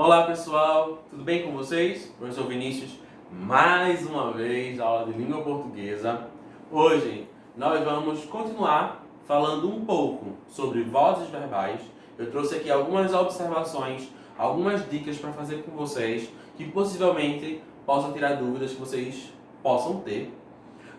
Olá pessoal, tudo bem com vocês? Eu sou Vinícius, mais uma vez aula de língua portuguesa. Hoje nós vamos continuar falando um pouco sobre vozes verbais. Eu trouxe aqui algumas observações, algumas dicas para fazer com vocês que possivelmente possam tirar dúvidas que vocês possam ter.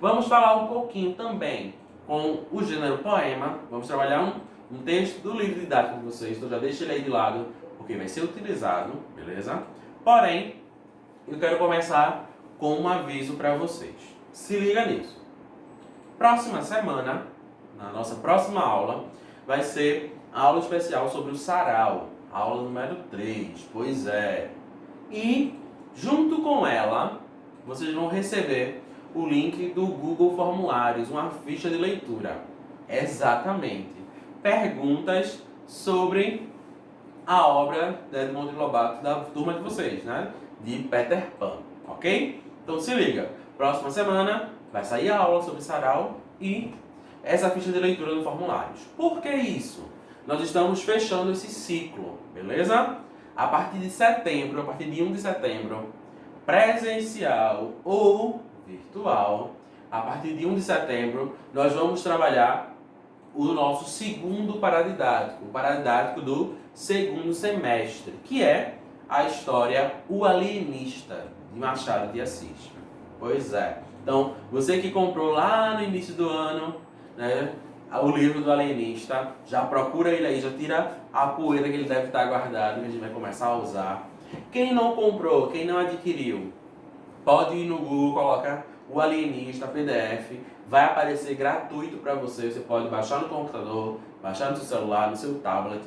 Vamos falar um pouquinho também com o gênero poema. Vamos trabalhar um texto do livro didático de vocês, então já deixa ele aí de lado, porque vai ser utilizado, beleza? Porém, eu quero começar com um aviso para vocês. Se liga nisso. Próxima semana, na nossa próxima aula, vai ser a aula especial sobre o sarau, a aula número 3, pois é. E, junto com ela, vocês vão receber o link do Google Formulários, uma ficha de leitura. Exatamente. Perguntas sobre a obra de Edmond de Lobato da turma de vocês, né? De Peter Pan, ok? Então se liga, próxima semana vai sair a aula sobre sarau e essa ficha de leitura no Formulários. Por que isso? Nós estamos fechando esse ciclo, beleza? A partir de setembro, a partir de 1 de setembro, presencial ou virtual, a partir de 1 de setembro, nós vamos trabalhar o nosso segundo paradidático, o paradidático do segundo semestre, que é a história O Alienista, de Machado de Assis. Pois é. Então, você que comprou lá no início do ano, né, o livro do Alienista, já procura ele aí, já tira a poeira que ele deve estar guardado, que a gente vai começar a usar. Quem não comprou, quem não adquiriu, pode ir no Google, coloca O Alienista PDF, vai aparecer gratuito para você. Você pode baixar no computador, baixar no seu celular, no seu tablet,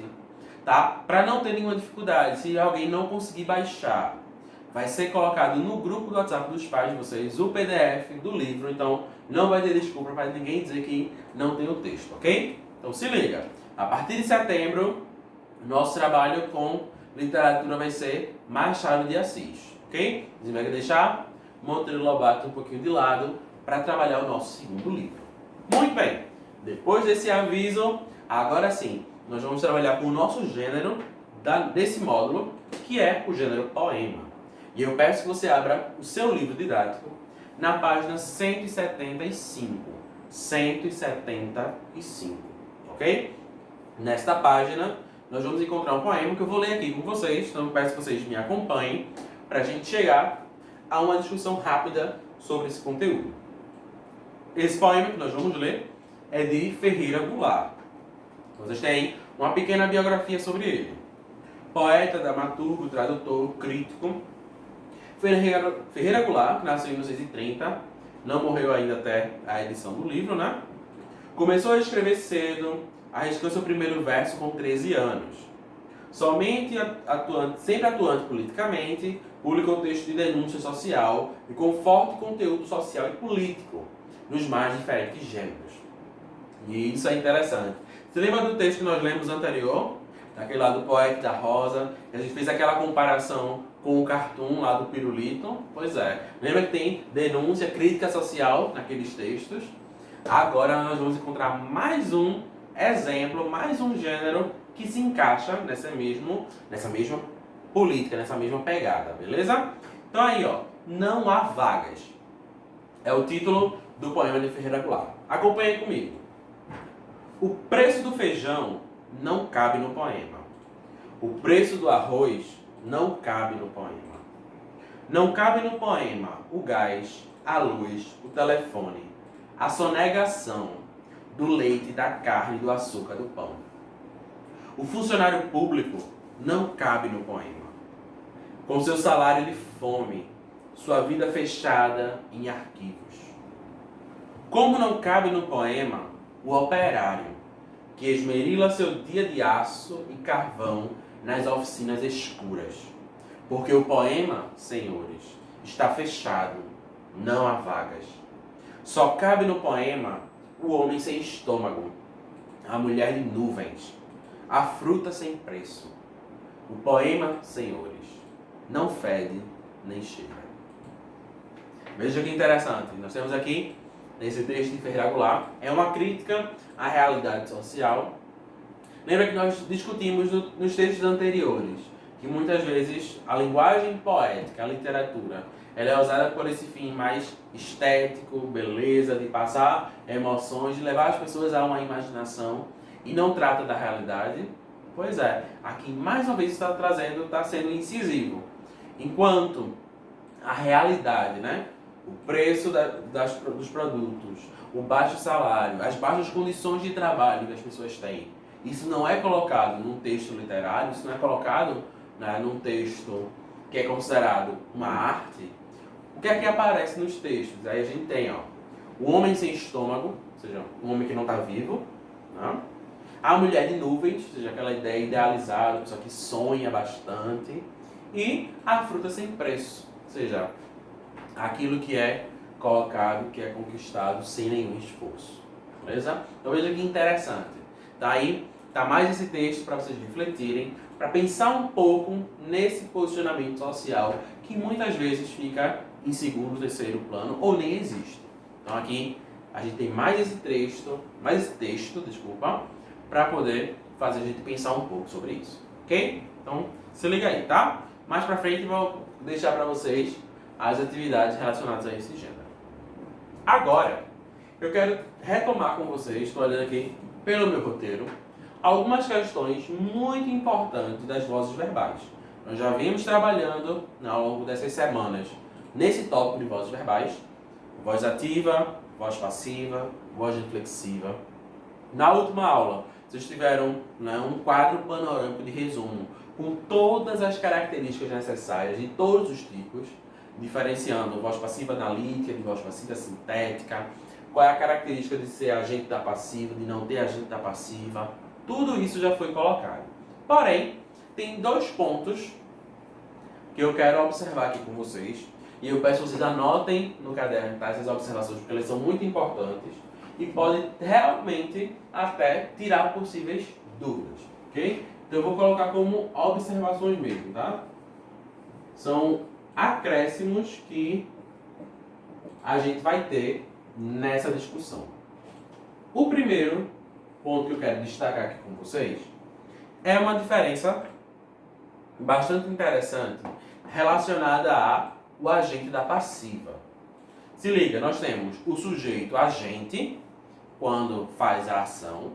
tá? Para não ter nenhuma dificuldade, se alguém não conseguir baixar, vai ser colocado no grupo do WhatsApp dos pais de vocês o PDF do livro, então não vai ter desculpa para ninguém dizer que não tem o texto, ok? Então se liga, a partir de setembro, nosso trabalho com literatura vai ser Machado de Assis, ok? A gente vai deixar Monteiro Lobato um pouquinho de lado para trabalhar o nosso segundo livro. Muito bem, depois desse aviso, agora sim, nós vamos trabalhar com o nosso gênero desse módulo, que é o gênero poema. E eu peço que você abra o seu livro didático na página 175. 175, ok? Nesta página, nós vamos encontrar um poema que eu vou ler aqui com vocês, então eu peço que vocês me acompanhem para a gente chegar a uma discussão rápida sobre esse conteúdo. Esse poema que nós vamos ler é de Ferreira Goulart. Vocês têm uma pequena biografia sobre ele. Poeta, dramaturgo, tradutor, crítico. Ferreira Goulart nasceu em 1930, não morreu ainda até a edição do livro, né? Começou a escrever cedo, arriscou seu primeiro verso com 13 anos. Sempre atuante politicamente, publicou texto de denúncia social e com forte conteúdo social e político nos mais diferentes gêneros. E isso é interessante. Você lembra do texto que nós lemos anterior? Daquele lá do Poeta da Rosa, que a gente fez aquela comparação com o cartoon lá do Pirulito? Pois é. Lembra que tem denúncia, crítica social naqueles textos? Agora nós vamos encontrar mais um exemplo, mais um gênero que se encaixa nessa mesma política, nessa mesma pegada, beleza? Então aí, ó, Não Há Vagas. É o título do poema de Ferreira Goulart. Acompanhe comigo. O preço do feijão não cabe no poema. O preço do arroz não cabe no poema. Não cabe no poema o gás, a luz, o telefone, a sonegação do leite, da carne, do açúcar, do pão. O funcionário público não cabe no poema. Com seu salário de fome, sua vida fechada em arquivos. Como não cabe no poema o operário, que esmerila seu dia de aço e carvão nas oficinas escuras. Porque o poema, senhores, está fechado, não há vagas. Só cabe no poema o homem sem estômago, a mulher de nuvens, a fruta sem preço. O poema, senhores, não fede nem cheira. Veja que interessante, nós temos aqui, nesse texto de Ferreira Goulart, é uma crítica à realidade social. Lembra que nós discutimos nos textos anteriores que muitas vezes a linguagem poética, a literatura, ela é usada por esse fim mais estético, beleza, de passar emoções, de levar as pessoas a uma imaginação e não trata da realidade. Pois é, aqui mais uma vez está sendo incisivo. Enquanto a realidade, né? O preço dos produtos, o baixo salário, as baixas condições de trabalho que as pessoas têm. Isso não é colocado num texto literário, isso não é colocado, né, num texto que é considerado uma arte. O que é que aparece nos textos? Aí a gente tem, ó, o homem sem estômago, ou seja, um homem que não está vivo, né? A mulher de nuvens, ou seja, aquela ideia idealizada, pessoa que sonha bastante, e a fruta sem preço, ou seja, aquilo que é colocado, que é conquistado sem nenhum esforço. Beleza? Então veja que interessante. Daí tá mais esse texto para vocês refletirem, para pensar um pouco nesse posicionamento social que muitas vezes fica em segundo, terceiro plano ou nem existe. Então aqui a gente tem mais esse texto, desculpa, para poder fazer a gente pensar um pouco sobre isso. Ok? Então se liga aí, tá? Mais para frente vou deixar para vocês as atividades relacionadas a esse gênero. Agora, eu quero retomar com vocês, estou olhando aqui pelo meu roteiro, algumas questões muito importantes das vozes verbais. Nós já vimos trabalhando ao longo dessas semanas nesse tópico de vozes verbais, voz ativa, voz passiva, voz reflexiva. Na última aula, vocês tiveram, né, um quadro panorâmico de resumo com todas as características necessárias de todos os tipos, diferenciando voz passiva analítica, de voz passiva sintética, qual é a característica de ser agente da passiva, de não ter agente da passiva. Tudo isso já foi colocado. Porém, tem dois pontos que eu quero observar aqui com vocês, e eu peço que vocês anotem no caderno, tá, essas observações, porque elas são muito importantes e podem realmente até tirar possíveis dúvidas, ok? Então eu vou colocar como observações mesmo, tá? São acréscimos que a gente vai ter nessa discussão. O primeiro ponto que eu quero destacar aqui com vocês é uma diferença bastante interessante relacionada ao agente da passiva. Se liga, nós temos o sujeito agente, quando faz a ação,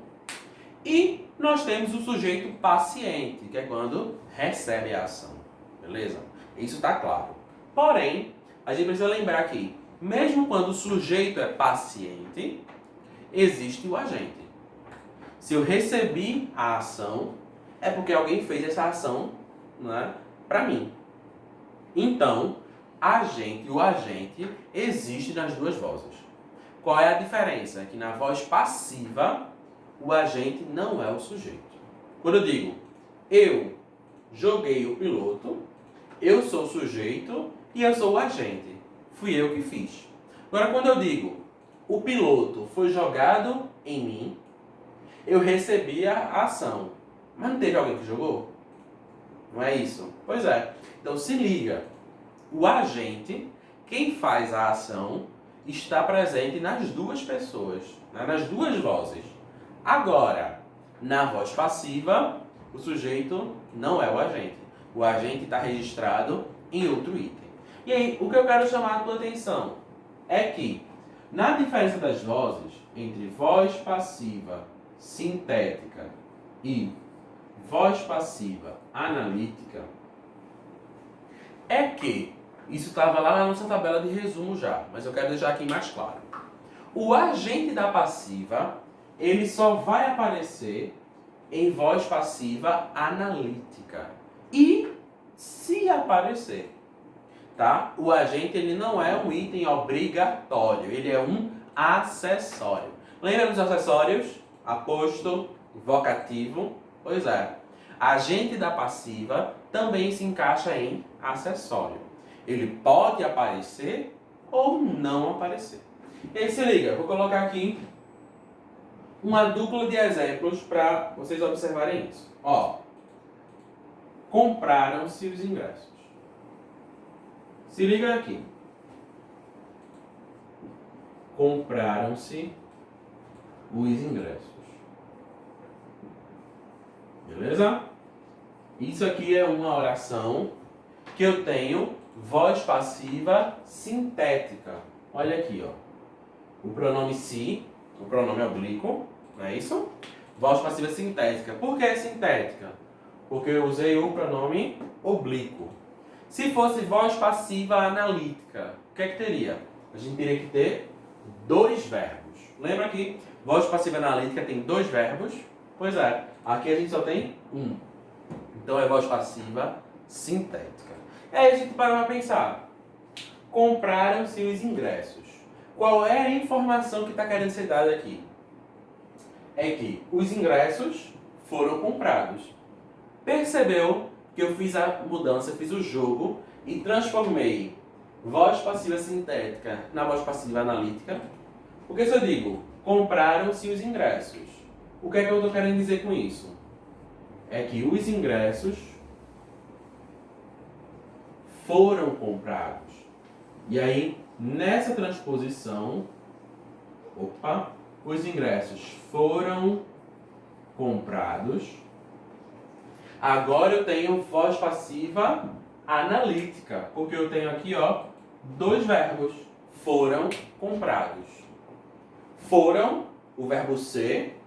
e nós temos o sujeito paciente, que é quando recebe a ação. Beleza? Isso está claro. Porém, a gente precisa lembrar que, mesmo quando o sujeito é paciente, existe o agente. Se eu recebi a ação, é porque alguém fez essa ação, né, para mim. Então, o agente existe nas duas vozes. Qual é a diferença? É que na voz passiva, o agente não é o sujeito. Quando eu digo, eu joguei o piloto, eu sou o sujeito e eu sou o agente. Fui eu que fiz. Agora, quando eu digo, o piloto foi jogado em mim, eu recebi a ação. Mas não teve alguém que jogou? Não é isso? Pois é. Então se liga. O agente, quem faz a ação, está presente nas duas pessoas, né? Nas duas vozes. Agora, na voz passiva, o sujeito não é o agente. O agente está registrado em outro item. E aí, o que eu quero chamar a tua atenção é que, na diferença das vozes entre voz passiva sintética e voz passiva analítica, é que, isso estava lá na nossa tabela de resumo já, mas eu quero deixar aqui mais claro. O agente da passiva, ele só vai aparecer em voz passiva analítica. E se aparecer, tá? O agente ele não é um item obrigatório, ele é um acessório. Lembra dos acessórios? Aposto, vocativo. Pois é. Agente da passiva também se encaixa em acessório. Ele pode aparecer ou não aparecer. E aí se liga, vou colocar aqui uma dupla de exemplos para vocês observarem isso. Ó, compraram-se os ingressos. Se liga aqui. Compraram-se os ingressos. Beleza? Isso aqui é uma oração que eu tenho voz passiva sintética. Olha aqui, ó. O pronome se, o pronome oblíquo, não é isso? Voz passiva sintética. Por que sintética? Porque eu usei o pronome oblíquo. Se fosse voz passiva analítica, o que é que teria? A gente teria que ter dois verbos. Lembra que voz passiva analítica tem dois verbos? Pois é, aqui a gente só tem um. Então é voz passiva sintética. E aí a gente para pensar. Compraram-se os ingressos. Qual é a informação que está querendo ser dada aqui? É que os ingressos foram comprados. Percebeu que eu fiz a mudança, fiz o jogo e transformei voz passiva sintética na voz passiva analítica? Porque se eu digo, compraram-se os ingressos, o que é que eu estou querendo dizer com isso? É que os ingressos foram comprados. E aí, nessa transposição, os ingressos foram comprados. Agora eu tenho voz passiva analítica, porque eu tenho aqui, ó, dois verbos. Foram comprados. Foram, o verbo ser,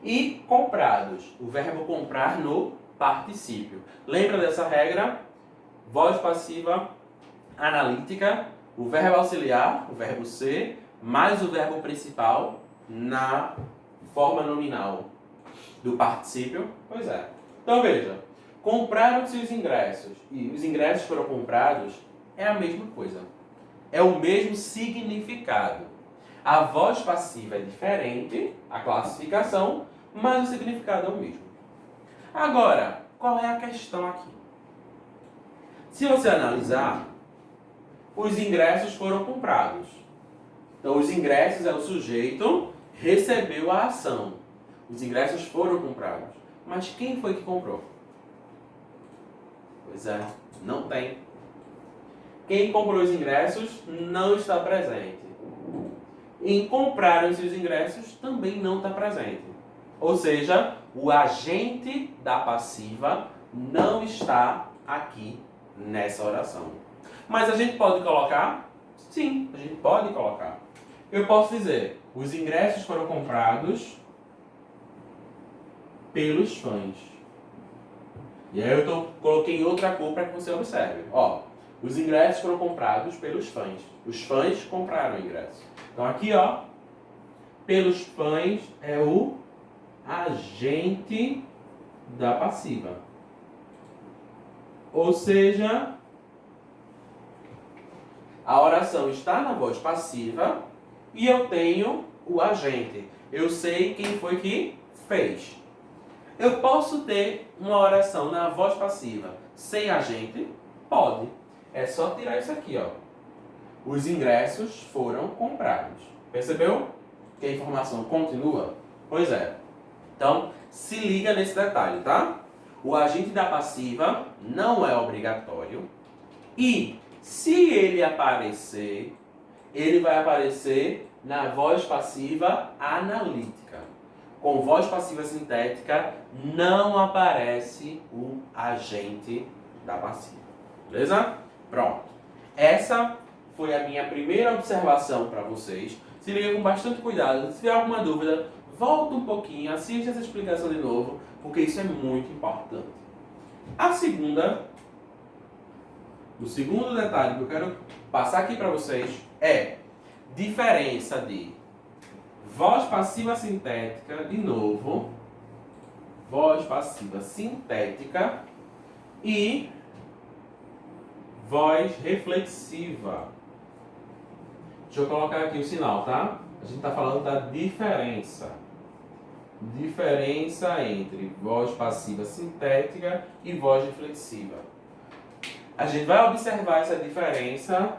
e comprados, o verbo comprar no particípio. Lembra dessa regra? Voz passiva analítica, o verbo auxiliar, o verbo ser, mais o verbo principal na forma nominal do particípio. Pois é. Então veja, compraram-se os ingressos e os ingressos foram comprados é a mesma coisa. É o mesmo significado. A voz passiva é diferente, a classificação, mas o significado é o mesmo. Agora, qual é a questão aqui? Se você analisar, os ingressos foram comprados. Então, os ingressos é o sujeito, recebeu a ação. Os ingressos foram comprados. Mas quem foi que comprou? Pois é, não tem. Quem comprou os ingressos não está presente. Em compraram-se os ingressos também não está presente. Ou seja, o agente da passiva não está aqui nessa oração. Mas a gente pode colocar? Sim, a gente pode colocar. Eu posso dizer, os ingressos foram comprados pelos fãs. E aí eu coloquei outra cor para que você observe. Ó, os ingressos foram comprados pelos fãs. Os fãs compraram o ingresso. Então aqui, ó, pelos fãs é o agente da passiva. Ou seja, a oração está na voz passiva e eu tenho o agente. Eu sei quem foi que fez. Eu posso ter uma oração na voz passiva sem agente? Pode. É só tirar isso aqui, ó. Os ingressos foram comprados. Percebeu? Que a informação continua? Pois é. Então, se liga nesse detalhe, tá? O agente da passiva não é obrigatório. E, se ele aparecer, ele vai aparecer na voz passiva analítica. Com voz passiva sintética, não aparece o agente da passiva. Beleza? Pronto. Essa foi a minha primeira observação para vocês. Se liga com bastante cuidado. Se tiver alguma dúvida, volta um pouquinho, assiste essa explicação de novo, porque isso é muito importante. A segunda, o segundo detalhe que eu quero passar aqui para vocês é diferença de voz passiva sintética, de novo, voz passiva sintética e voz reflexiva. Deixa eu colocar aqui o sinal, tá? A gente está falando da diferença. Diferença entre voz passiva sintética e voz reflexiva. A gente vai observar essa diferença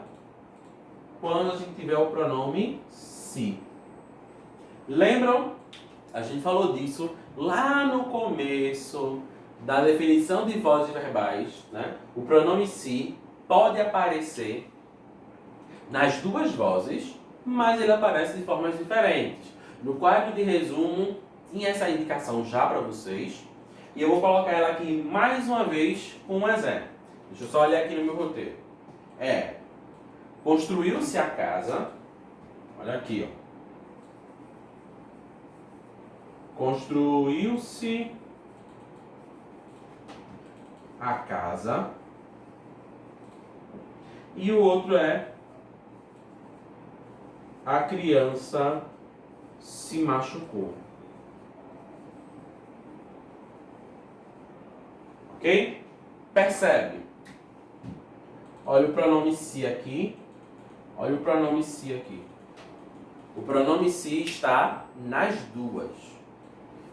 quando a gente tiver o pronome se. Lembram? A gente falou disso lá no começo da definição de vozes verbais, né? O pronome se pode aparecer nas duas vozes, mas ele aparece de formas diferentes. No quadro de resumo, tinha essa indicação já para vocês. E eu vou colocar ela aqui mais uma vez com um exemplo. Deixa eu só olhar aqui no meu roteiro. Construiu-se a casa. Olha aqui, ó. Construiu-se a casa. E o outro é: a criança se machucou. Ok? Percebe? Olha o pronome se aqui. Olha o pronome se aqui. O pronome se está nas duas.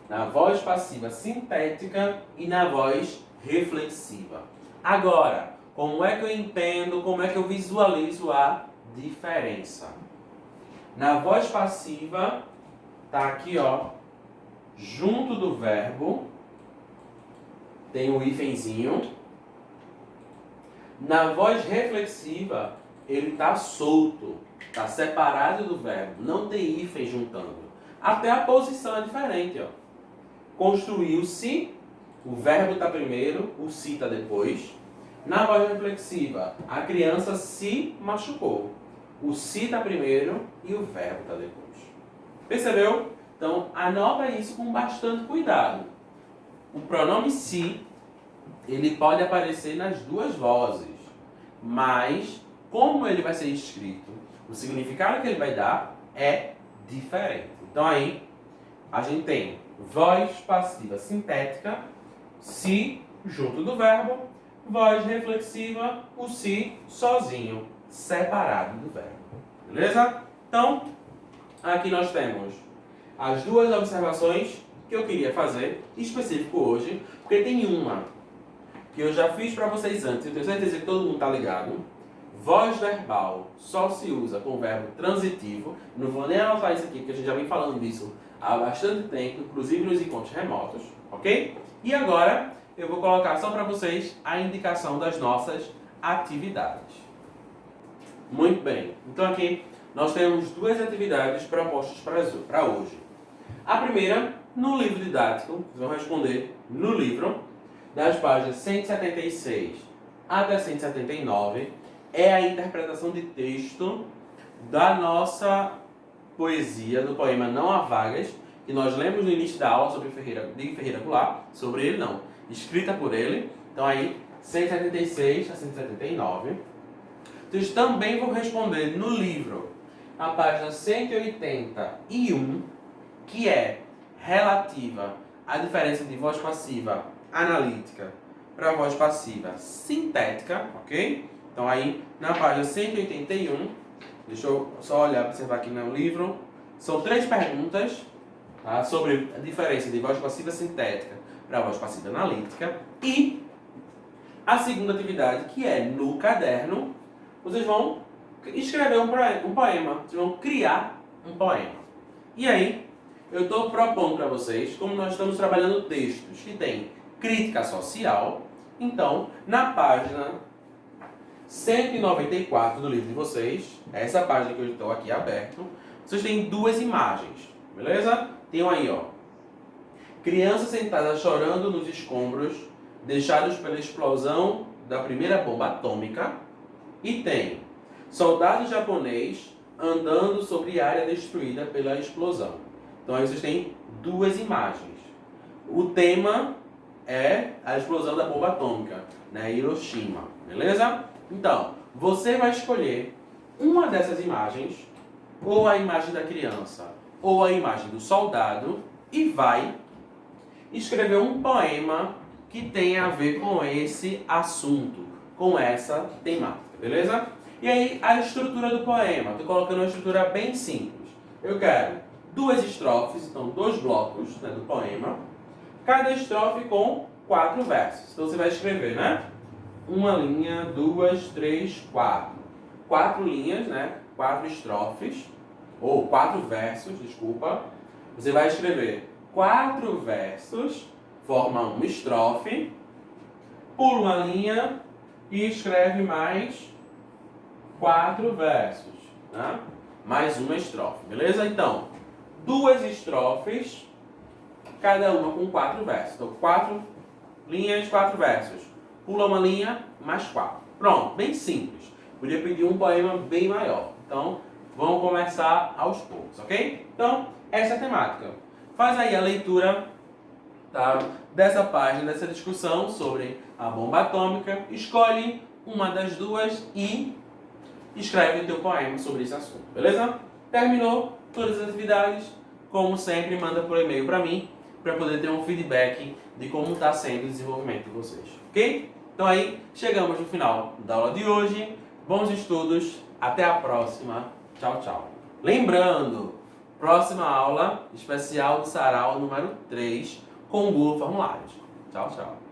Na voz passiva sintética e na voz reflexiva. Agora, como é que eu entendo, como é que eu visualizo a diferença? Na voz passiva, tá aqui, ó, junto do verbo, tem o hífenzinho. Na voz reflexiva, ele tá solto, tá separado do verbo, não tem hífen juntando. Até a posição é diferente, ó. Construiu-se, o verbo está primeiro, o se está depois. Na voz reflexiva, a criança se machucou. O se está primeiro e o verbo está depois. Percebeu? Então, anota isso com bastante cuidado. O pronome se, ele pode aparecer nas duas vozes, mas como ele vai ser escrito, o significado que ele vai dar é diferente. Então aí, a gente tem voz passiva sintética, se junto do verbo, voz reflexiva, o se sozinho, separado do verbo. Beleza? Então, aqui nós temos as duas observações que eu queria fazer, específico hoje, porque tem uma que eu já fiz para vocês antes, eu tenho certeza que todo mundo está ligado. Voz verbal só se usa com o verbo transitivo. Não vou nem anotar isso aqui, porque a gente já vem falando disso há bastante tempo, inclusive nos encontros remotos, ok? E agora eu vou colocar só para vocês a indicação das nossas atividades. Muito bem, então aqui nós temos duas atividades propostas para hoje. A primeira, no livro didático, vocês vão responder no livro, das páginas 176 até 179, é a interpretação de texto da nossa poesia, do poema Não Há Vagas, que nós lemos no início da aula sobre de Ferreira Goulart, sobre ele não, escrita por ele. Então aí, 176 a 179. Vocês também vão responder no livro, a página 181, que é relativa à diferença de voz passiva analítica para voz passiva sintética, ok? Então aí, na página 181, deixa eu só olhar, observar aqui no livro, são 3 perguntas, tá, sobre a diferença de voz passiva sintética para voz passiva analítica. E a segunda atividade, que é no caderno, vocês vão escrever um poema, vocês vão criar um poema. E aí, eu estou propondo para vocês, como nós estamos trabalhando textos que têm crítica social, então, na página 194 do livro de vocês, essa página que eu estou aqui aberto, vocês têm 2 imagens, beleza? Tem aí, ó, criança sentada chorando nos escombros deixados pela explosão da primeira bomba atômica, e tem soldado japonês andando sobre área destruída pela explosão. Então aí vocês têm 2 imagens. O tema é a explosão da bomba atômica, né, Hiroshima, beleza? Então, você vai escolher uma dessas imagens, ou a imagem da criança, ou a imagem do soldado, e vai escrever um poema que tenha a ver com esse assunto, com essa temática, beleza? E aí, a estrutura do poema. Estou colocando uma estrutura bem simples. Eu quero 2 estrofes, então 2 blocos, né, do poema. Cada estrofe com 4 versos. Então você vai escrever, né? 1 linha, 2, 3, 4. 4 linhas, né? 4 estrofes. Ou 4 versos, desculpa. Você vai escrever 4 versos, forma uma estrofe, pula uma linha e escreve mais 4 versos, né? Mais uma estrofe, beleza? Então, 2 estrofes, cada uma com 4 versos. Então, 4 linhas, 4 versos. Pula uma linha, mais 4. Pronto, bem simples. Podia pedir um poema bem maior. Então, vamos começar aos poucos, ok? Então, essa é a temática. Faz aí a leitura, tá, dessa página, dessa discussão sobre a bomba atômica. Escolhe uma das duas e escreve o teu poema sobre esse assunto, beleza? Terminou todas as atividades? Como sempre, manda por e-mail para mim, para poder ter um feedback de como está sendo o desenvolvimento de vocês, ok? Então aí, chegamos no final da aula de hoje. Bons estudos, até a próxima. Tchau, tchau. Lembrando, próxima aula especial do Sarau número 3 com o Google Formulários. Tchau, tchau.